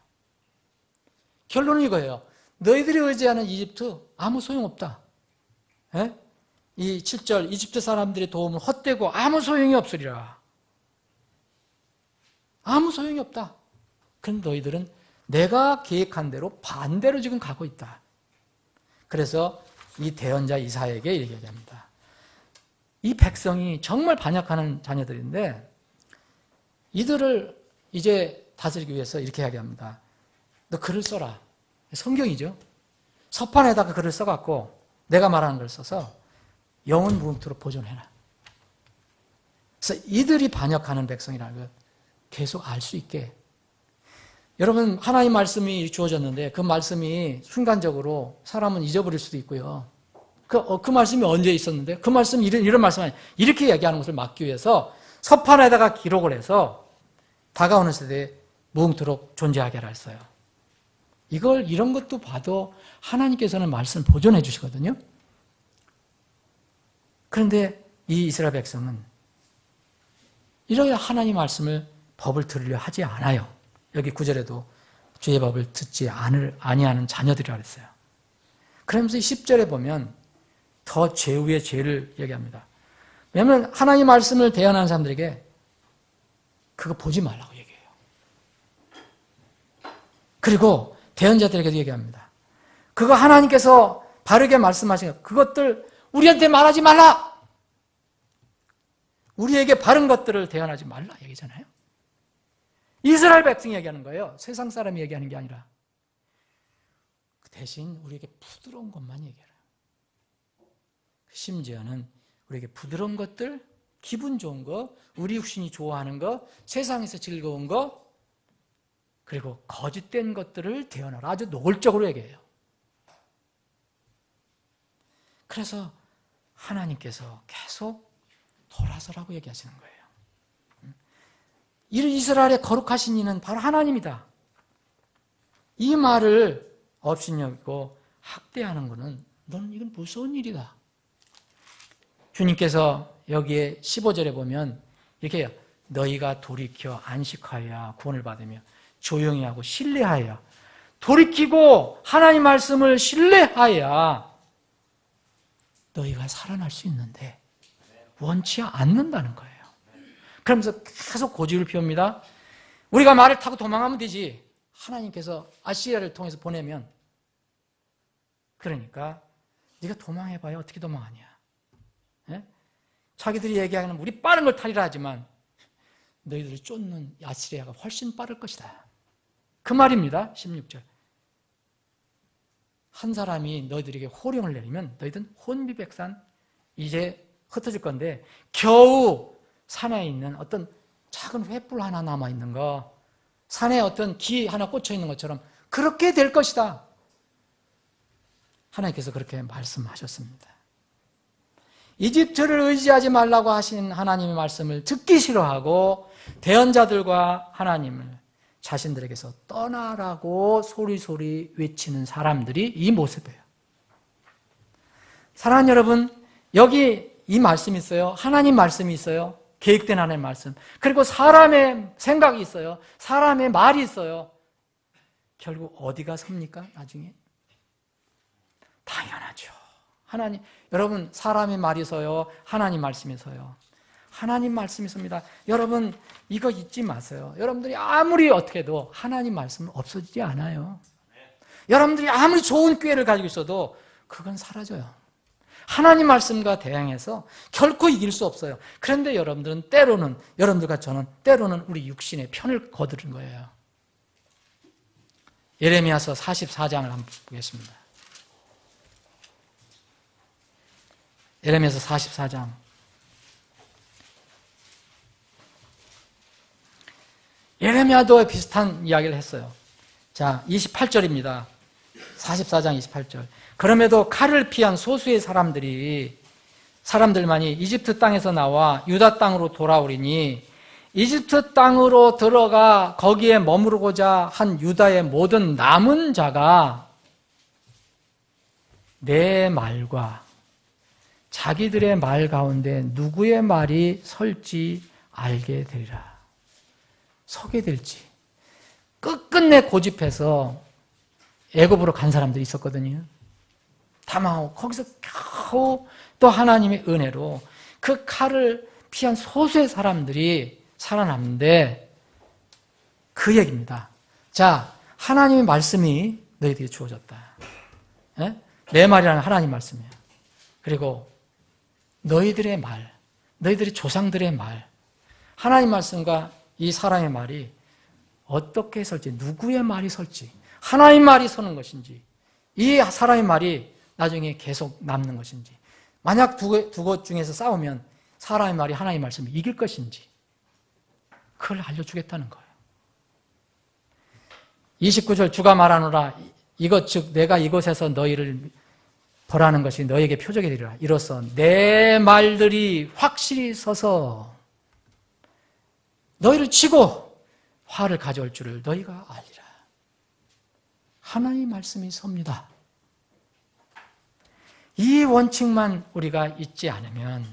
[SPEAKER 1] 결론은 이거예요. 너희들이 의지하는 이집트 아무 소용없다. 예? 이 7절 이집트 사람들의 도움은 헛되고 아무 소용이 없으리라. 아무 소용이 없다. 그런데 너희들은 내가 계획한 대로 반대로 지금 가고 있다. 그래서 이 대언자 이사야에게 이렇게 얘기합니다. 이 백성이 정말 반역하는 자녀들인데 이들을 이제 다스리기 위해서 이렇게 이야기합니다. 너 글을 써라. 성경이죠. 서판에다가 글을 써갖고 내가 말하는 걸 써서 영원 무궁토록 보존해라. 그래서 이들이 반역하는 백성이라는 걸 계속 알 수 있게. 여러분 하나님 말씀이 주어졌는데 그 말씀이 순간적으로 사람은 잊어버릴 수도 있고요. 그 말씀이 언제 있었는데 그 말씀이 이런 말씀 아니에요. 이렇게 얘기하는 것을 막기 위해서 서판에다가 기록을 해서 다가오는 세대에 무궁토록 존재하게 하라 했어요. 이런 것도 봐도 하나님께서는 말씀을 보존해 주시거든요. 그런데 이 이스라엘 백성은 이런 하나님 말씀을 법을 들으려 하지 않아요. 여기 9절에도 주의 법을 듣지 아니하는 자녀들이라 그랬어요. 그러면서 10절에 보면 더 죄우의 죄를 얘기합니다. 왜냐하면 하나님 말씀을 대언하는 사람들에게 그거 보지 말라고 얘기해요. 그리고 대언자들에게도 얘기합니다. 그거 하나님께서 바르게 말씀하신 것, 그것들 우리한테 말하지 말라! 우리에게 바른 것들을 대언하지 말라 얘기잖아요. 이스라엘 백성이 얘기하는 거예요. 세상 사람이 얘기하는 게 아니라. 대신 우리에게 부드러운 것만 얘기해요. 심지어는 우리에게 부드러운 것들, 기분 좋은 거, 우리 육신이 좋아하는 거, 세상에서 즐거운 거, 그리고 거짓된 것들을 대언하라. 아주 노골적으로 얘기해요. 그래서 하나님께서 계속 돌아서라고 얘기하시는 거예요. 이스라엘의 거룩하신 이는 바로 하나님이다. 이 말을 업신여기고 학대하는 것은 너는 이건 무서운 일이다. 주님께서 여기에 15절에 보면 이렇게 해요. 너희가 돌이켜 안식하여야 구원을 받으며 조용히 하고 신뢰하여야, 돌이키고 하나님 말씀을 신뢰하여야 너희가 살아날 수 있는데 원치 않는다는 거예요. 그러면서 계속 고집을 피웁니다. 우리가 말을 타고 도망가면 되지. 하나님께서 아시리아를 통해서 보내면, 그러니까 네가 도망해봐야 어떻게 도망하냐. 예? 자기들이 얘기하는 우리 빠른 걸 타리라 하지만 너희들을 쫓는 아시리아가 훨씬 빠를 것이다. 그 말입니다. 16절. 한 사람이 너희들에게 호령을 내리면 너희들은 혼비백산 이제 흩어질 건데 겨우 산에 있는 어떤 작은 횃불 하나 남아있는 거, 산에 어떤 기 하나 꽂혀 있는 것처럼 그렇게 될 것이다. 하나님께서 그렇게 말씀하셨습니다. 이집트를 의지하지 말라고 하신 하나님의 말씀을 듣기 싫어하고 대언자들과 하나님을 자신들에게서 떠나라고 소리소리 외치는 사람들이 이 모습이에요. 사랑하는 여러분, 여기 이 말씀이 있어요. 하나님 말씀이 있어요. 계획된 하나님의 말씀. 그리고 사람의 생각이 있어요. 사람의 말이 있어요. 결국 어디가 섭니까? 나중에? 당연하죠. 하나님, 여러분, 사람의 말이 서요. 하나님 말씀이 서요. 하나님 말씀이 섭니다. 여러분, 이거 잊지 마세요. 여러분들이 아무리 어떻게 해도 하나님 말씀은 없어지지 않아요. 여러분들이 아무리 좋은 기회를 가지고 있어도 그건 사라져요. 하나님 말씀과 대항해서 결코 이길 수 없어요. 그런데 여러분들은 때로는, 여러분들과 저는 때로는 우리 육신의 편을 거두는 거예요. 예레미야서 44장을 한번 보겠습니다. 예레미야서 44장. 예레미야도 비슷한 이야기를 했어요. 자, 28절입니다. 44장 28절. 그럼에도 칼을 피한 소수의 사람들만이 이집트 땅에서 나와 유다 땅으로 돌아오리니 이집트 땅으로 들어가 거기에 머무르고자 한 유다의 모든 남은 자가 내 말과 자기들의 말 가운데 누구의 말이 설지 알게 되리라. 서게 될지. 끝끝내 고집해서 애굽으로 간 사람들이 있었거든요. 다마오, 거기서 겨우 또 하나님의 은혜로 그 칼을 피한 소수의 사람들이 살아남는데 그 얘기입니다. 자, 하나님의 말씀이 너희들에게 주어졌다. 예? 내 말이라는 하나님 말씀이에요. 그리고 너희들의 말, 너희들의 조상들의 말, 하나님 말씀과 이 사람의 말이 어떻게 설지, 누구의 말이 설지, 하나님 말이 서는 것인지, 이 사람의 말이 나중에 계속 남는 것인지, 만약 두 곳 중에서 싸우면 사람의 말이 하나님의 말씀을 이길 것인지 그걸 알려주겠다는 거예요. 29절 주가 말하노라 이것 즉 내가 이곳에서 너희를 벌하는 것이 너희에게 표적이 되리라. 이로써 내 말들이 확실히 서서 너희를 치고 화를 가져올 줄을 너희가 알리라. 하나님의 말씀이 섭니다. 이 원칙만 우리가 잊지 않으면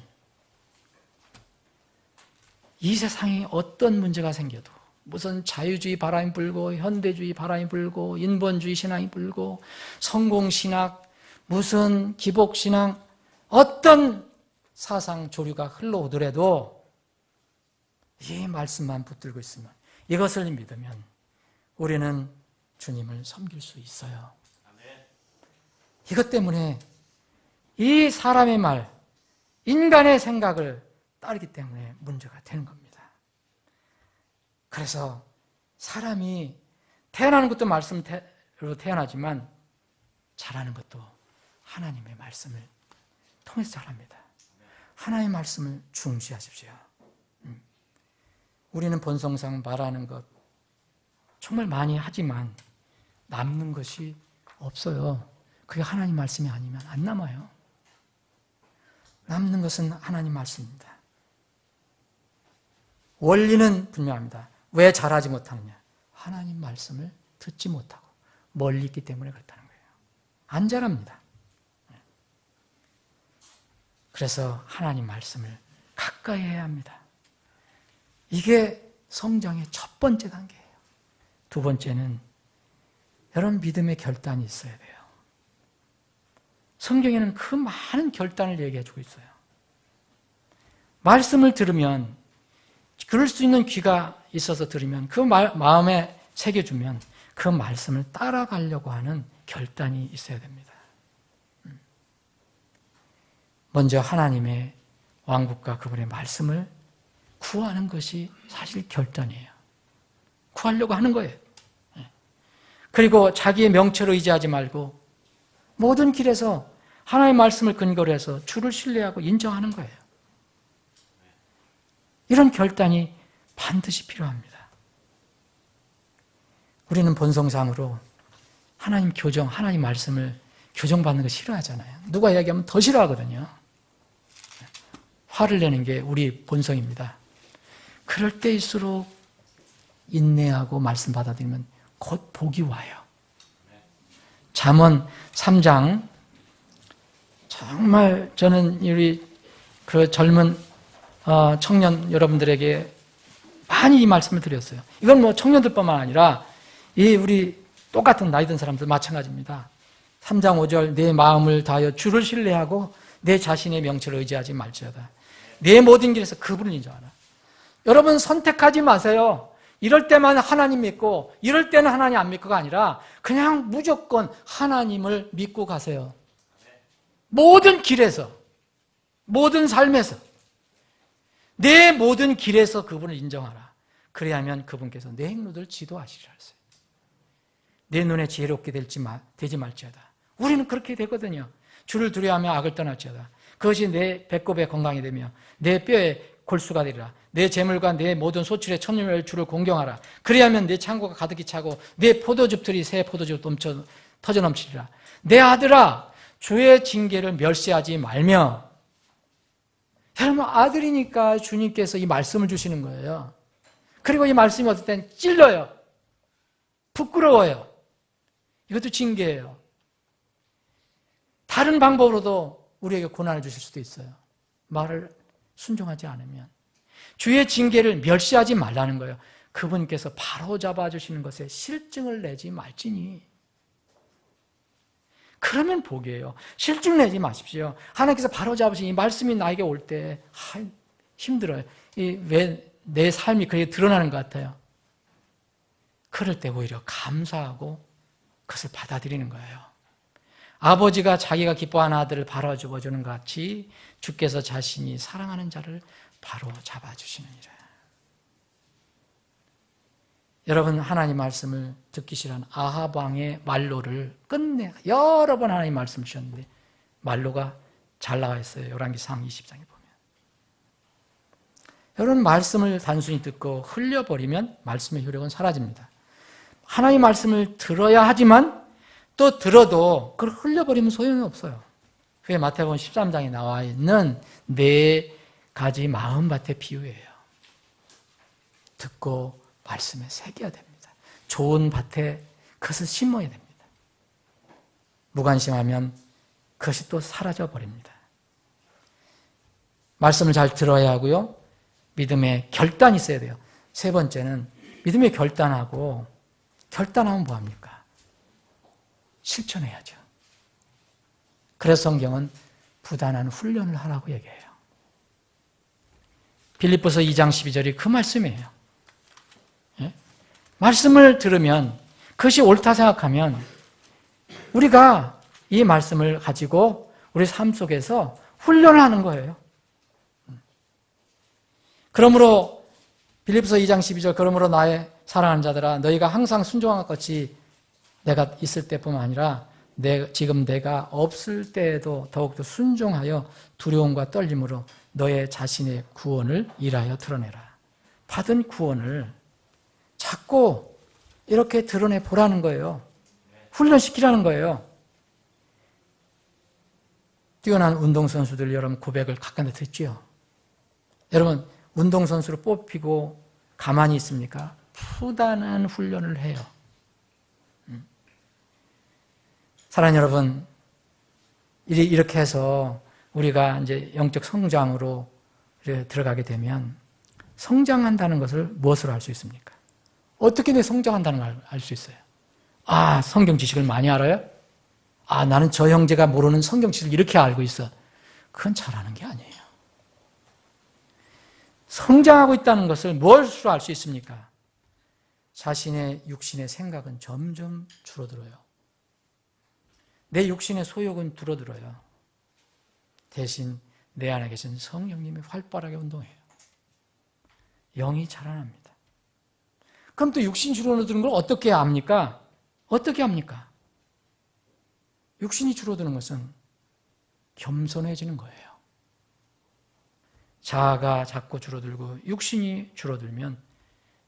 [SPEAKER 1] 이 세상에 어떤 문제가 생겨도 무슨 자유주의 바람이 불고 현대주의 바람이 불고 인본주의 신앙이 불고 성공신학 무슨 기복신앙 어떤 사상 조류가 흘러오더라도 이 말씀만 붙들고 있으면 이것을 믿으면 우리는 주님을 섬길 수 있어요. 이것 때문에 이 사람의 말, 인간의 생각을 따르기 때문에 문제가 되는 겁니다. 그래서 사람이 태어나는 것도 말씀으로 태어나지만 자라는 것도 하나님의 말씀을 통해서 자랍니다. 하나님의 말씀을 중시하십시오. 우리는 본성상 말하는 것 정말 많이 하지만 남는 것이 없어요. 그게 하나님 말씀이 아니면 안 남아요. 남는 것은 하나님 말씀입니다. 원리는 분명합니다. 왜 잘하지 못하느냐? 하나님 말씀을 듣지 못하고 멀리 있기 때문에 그렇다는 거예요. 안 자랍니다. 그래서 하나님 말씀을 가까이 해야 합니다. 이게 성장의 첫 번째 단계예요. 두 번째는 여러분 믿음의 결단이 있어야 돼요. 성경에는 그 많은 결단을 얘기해 주고 있어요. 말씀을 들으면 그럴 수 있는 귀가 있어서 들으면 그 마음에 새겨주면 그 말씀을 따라가려고 하는 결단이 있어야 됩니다. 먼저 하나님의 왕국과 그분의 말씀을 구하는 것이 사실 결단이에요. 구하려고 하는 거예요. 그리고 자기의 명체로 의지하지 말고 모든 길에서 하나님의 말씀을 근거로 해서 주를 신뢰하고 인정하는 거예요. 이런 결단이 반드시 필요합니다. 우리는 본성상으로 하나님 교정, 하나님 말씀을 교정받는 거 싫어하잖아요. 누가 이야기하면 더 싫어하거든요. 화를 내는 게 우리 본성입니다. 그럴 때일수록 인내하고 말씀 받아들이면 곧 복이 와요. 잠언 3장, 정말 저는 우리 그 젊은 청년 여러분들에게 많이 이 말씀을 드렸어요. 이건 뭐 청년들뿐만 아니라 이 우리 똑같은 나이 든 사람들 마찬가지입니다. 3장 5절, 내 마음을 다하여 주를 신뢰하고 내 자신의 명철을 의지하지 말지어다. 내 모든 길에서 그분을 인정하라. 여러분 선택하지 마세요. 이럴 때만 하나님 믿고 이럴 때는 하나님 안 믿고가 아니라 그냥 무조건 하나님을 믿고 가세요. 모든 길에서, 모든 삶에서, 내 모든 길에서 그분을 인정하라. 그래야만 그분께서 내 행로를 지도하시리라 했어요. 내 눈에 지혜롭게 되지 말지어다. 우리는 그렇게 되거든요. 주를 두려워하며 악을 떠날지어다. 그것이 내 배꼽에 건강이 되며 내 뼈에 골수가 되리라. 내 재물과 내 모든 소출의 천년을 주를 공경하라. 그래야면 내 창고가 가득히 차고 내 포도즙들이 새 포도즙 터져 넘치리라. 내 아들아, 주의 징계를 멸시하지 말며. 여러분, 아들이니까 주님께서 이 말씀을 주시는 거예요. 그리고 이 말씀이 어떨 땐 찔러요. 부끄러워요. 이것도 징계예요. 다른 방법으로도 우리에게 고난을 주실 수도 있어요. 말을 순종하지 않으면. 주의 징계를 멸시하지 말라는 거예요. 그분께서 바로잡아 주시는 것에 실증을 내지 말지니. 그러면 복이에요. 실증 내지 마십시오. 하나님께서 바로잡으신 이 말씀이 나에게 올 때 힘들어요. 왜 내 삶이 그렇게 드러나는 것 같아요. 그럴 때 오히려 감사하고 그것을 받아들이는 거예요. 아버지가 자기가 기뻐하는 아들을 바로 잡아주는 것 같이 주께서 자신이 사랑하는 자를 바로 잡아주시느니라. 여러분, 하나님 말씀을 듣기 싫어하는 아합 왕의 말로를 끝내 여러 번 하나님 말씀 주셨는데 말로가 잘 나와 있어요. 열왕기상 20장에 보면. 여러분, 말씀을 단순히 듣고 흘려버리면 말씀의 효력은 사라집니다. 하나님 말씀을 들어야 하지만 또 들어도 그걸 흘려버리면 소용이 없어요. 그게 마태복음 13장에 나와 있는 4가지 마음밭의 비유예요. 듣고 말씀에 새겨야 됩니다. 좋은 밭에 그것을 심어야 됩니다. 무관심하면 그것이 또 사라져버립니다. 말씀을 잘 들어야 하고요. 믿음의 결단이 있어야 돼요. 3번째는 믿음의 결단하고, 결단하면 뭐합니까? 실천해야죠. 그래서 성경은 부단한 훈련을 하라고 얘기해요. 빌립보서 2장 12절이 그 말씀이에요. 예? 말씀을 들으면, 그것이 옳다 생각하면 우리가 이 말씀을 가지고 우리 삶 속에서 훈련을 하는 거예요. 그러므로 빌립보서 2장 12절, 그러므로 나의 사랑하는 자들아, 너희가 항상 순종한 것 같이 내가 있을 때뿐만 아니라 지금 내가 없을 때에도 더욱더 순종하여 두려움과 떨림으로 너의 자신의 구원을 일하여 드러내라. 받은 구원을 자꾸 이렇게 드러내 보라는 거예요. 훈련시키라는 거예요. 뛰어난 운동선수들 여러분 고백을 가까이 듣지요. 여러분, 운동선수로 뽑히고 가만히 있습니까? 부단한 훈련을 해요. 사랑하는 여러분, 이렇게 해서 우리가 이제 영적 성장으로 들어가게 되면 성장한다는 것을 무엇으로 알 수 있습니까? 어떻게 내 성장한다는 걸 알 수 있어요? 아, 성경 지식을 많이 알아요? 아, 나는 저 형제가 모르는 성경 지식을 이렇게 알고 있어. 그건 잘하는 게 아니에요. 성장하고 있다는 것을 무엇으로 알 수 있습니까? 자신의 육신의 생각은 점점 줄어들어요. 내 육신의 소욕은 줄어들어요. 대신 내 안에 계신 성령님이 활발하게 운동해요. 영이 자라납니다. 그럼 또 육신이 줄어드는 걸 어떻게 압니까? 어떻게 합니까? 육신이 줄어드는 것은 겸손해지는 거예요. 자아가 자꾸 줄어들고 육신이 줄어들면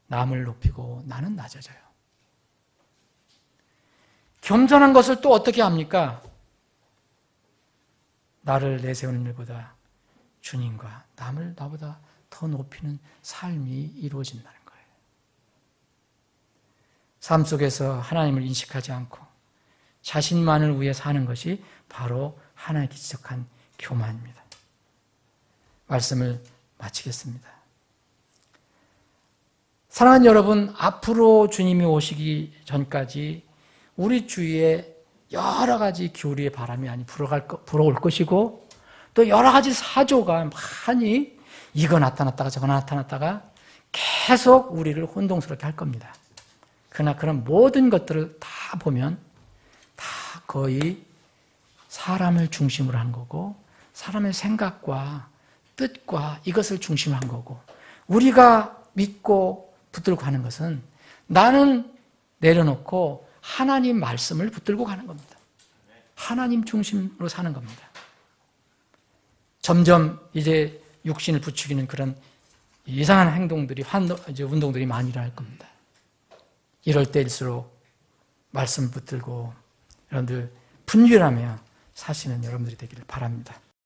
[SPEAKER 1] 남을 높이고 나는 낮아져요. 겸손한 것을 또 어떻게 합니까? 나를 내세우는 일보다 주님과 남을 나보다 더 높이는 삶이 이루어진다는 거예요. 삶 속에서 하나님을 인식하지 않고 자신만을 위해 사는 것이 바로 하나님께 지적한 교만입니다. 말씀을 마치겠습니다. 사랑하는 여러분, 앞으로 주님이 오시기 전까지 우리 주위에 여러 가지 교리의 바람이 많이 불어올 것이고 또 여러 가지 사조가 많이 이거 나타났다가 저거 나타났다가 계속 우리를 혼동스럽게 할 겁니다. 그러나 그런 모든 것들을 다 보면 다 거의 사람을 중심으로 한 거고 사람의 생각과 뜻과 이것을 중심으로 한 거고 우리가 믿고 붙들고 가는 것은 나는 내려놓고 하나님 말씀을 붙들고 가는 겁니다. 하나님 중심으로 사는 겁니다. 점점 이제 육신을 부추기는 그런 이상한 행동들이, 운동들이 많이 일어날 겁니다. 이럴 때일수록 말씀을 붙들고 여러분들 분별하며 사시는 여러분들이 되기를 바랍니다.